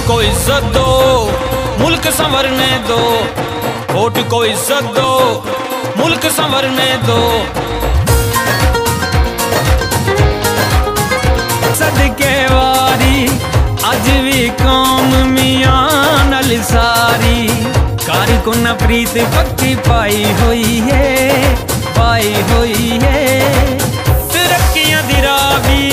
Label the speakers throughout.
Speaker 1: को इज्जत दो, मुल्क संवरने दो। वोट को इज्जत दो, मुल्क संवरने दो। सदके वारी अज भी कौम मियां नल सारी, कार को न प्रीत पक्की पाई हुई है, पाई हुई है। तरक्कियां दी रावी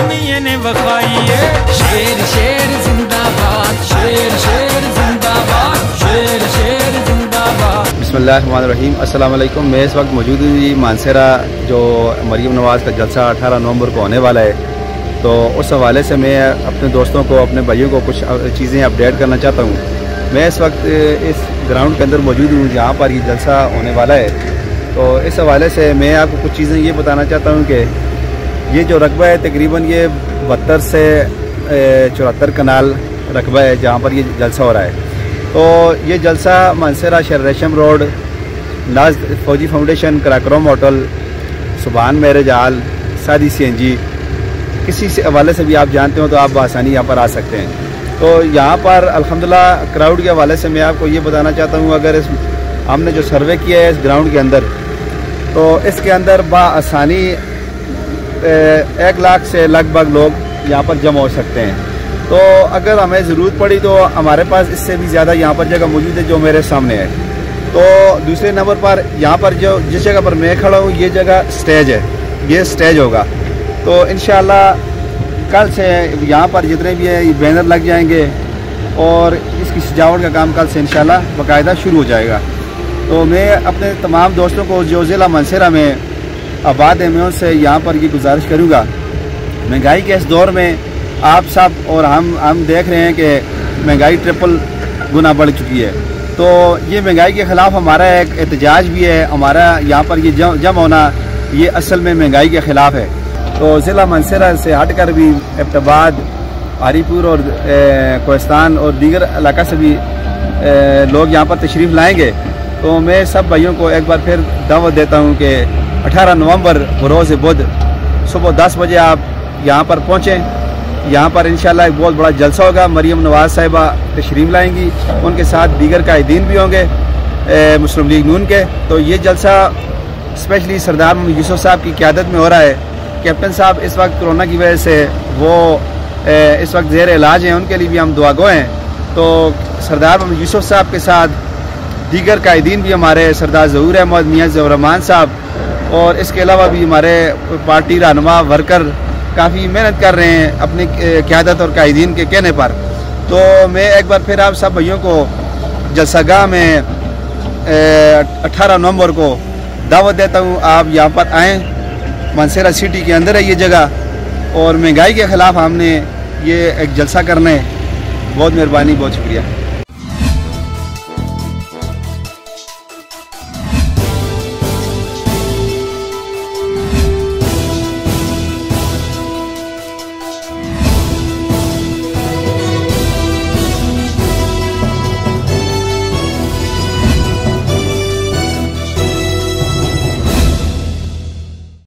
Speaker 1: मियां ने बखाई है। शेर शेर जिंदाबाद, शेर शेर जिंदाबाद, शेर शेर जिंदाबाद।
Speaker 2: बिस्मिल्लाहिर्रहमानिर्रहीम। अस्सलाम वालेकुम। मैं इस वक्त मौजूद हूँ मानसेरा, जो मरियम नवाज़ का जलसा 18 नवंबर को होने वाला है। तो उस हवाले से मैं अपने दोस्तों को, अपने भाइयों को कुछ चीज़ें अपडेट करना चाहता हूँ। मैं इस वक्त इस ग्राउंड के अंदर मौजूद हूँ जहाँ पर ये जलसा होने वाला है। तो इस हवाले से मैं आपको कुछ चीज़ें ये बताना चाहता हूँ कि ये जो रकबा है तकरीबन ये 72 से 74 कनाल रकबा है जहाँ पर ये जलसा हो रहा है। तो ये जलसा मानसेरा शहर रेशम रोड, नाज फौजी फाउंडेशन, कराक्रम होटल, सुभान मैरिज हॉल, सादी CNG, किसी से हवाले से भी आप जानते हो तो आप आसानी यहाँ पर आ सकते हैं। तो यहाँ पर अल्हम्दुलिल्लाह क्राउड के हवाले से मैं आपको ये बताना चाहता हूँ, अगर हमने जो सर्वे किया है इस ग्राउंड के अंदर, तो इसके अंदर आसानी 1 लाख से लगभग लोग यहाँ पर जमा हो सकते हैं। तो अगर हमें ज़रूरत पड़ी तो हमारे पास इससे भी ज़्यादा यहाँ पर जगह मौजूद है जो मेरे सामने है। तो दूसरे नंबर पर यहाँ पर जो जिस जगह पर मैं खड़ा हूँ ये जगह स्टेज है, ये स्टेज होगा। तो इंशाअल्लाह कल से यहाँ पर जितने भी है ये बैनर लग जाएंगे और इसकी सजावट का काम कल से इंशाअल्लाह बाकायदा शुरू हो जाएगा। तो मैं अपने तमाम दोस्तों को जो ज़िला मानसेरा में आबाद है मैं उनसे यहाँ पर ये गुजारिश करूँगा, महंगाई के इस दौर में आप सब और हम देख रहे हैं कि महंगाई ट्रिपल गुना बढ़ चुकी है। तो ये महंगाई के ख़िलाफ़ हमारा एक एहतजाज भी है, हमारा यहाँ पर ये जम होना ये असल में महंगाई के ख़िलाफ़ है। तो ज़िला मानसेरा से हटकर भी एबटाबाद, आरीपुर और कोहिस्तान और दीगर इलाका से भी लोग यहाँ पर तशरीफ़ लाएंगे। तो मैं सब भाइयों को एक बार फिर दावत देता हूँ कि 18 नवंबर बरोज़ बुध सुबह 10 बजे आप यहाँ पर पहुँचें। यहाँ पर इंशाल्लाह एक बहुत बड़ा जलसा होगा। मरियम नवाज़ साहिबा तशरीफ़ लाएंगी, उनके साथ दीगर कायदीन भी होंगे मुस्लिम लीग नून के। तो ये जलसा स्पेशली सरदार मोहम्मद यूसुफ साहब की क़यादत में हो रहा है। कैप्टन साहब इस वक्त कोरोना की वजह से वो इस वक्त ज़ेर इलाज हैं, उनके लिए भी हम दुआगो हैं। तो सरदार मोहम्मद यूसुफ साहब के साथ दीगर कायदीन भी हमारे सरदार ज़हूर अहमद, मियाँ ज़फ़र रहमान साहब और इसके अलावा भी हमारे पार्टी रहनुमा वर्कर काफ़ी मेहनत कर रहे हैं अपनी क़यादत और कायदीन के कहने पर। तो मैं एक बार फिर आप सब भाइयों को जलसागाह में 18 नवंबर को दावत देता हूँ, आप यहाँ पर आएँ। मानसेरा सिटी के अंदर है ये जगह और महंगाई के ख़िलाफ़ हमने ये एक जलसा करना है। बहुत मेहरबानी, बहुत शुक्रिया।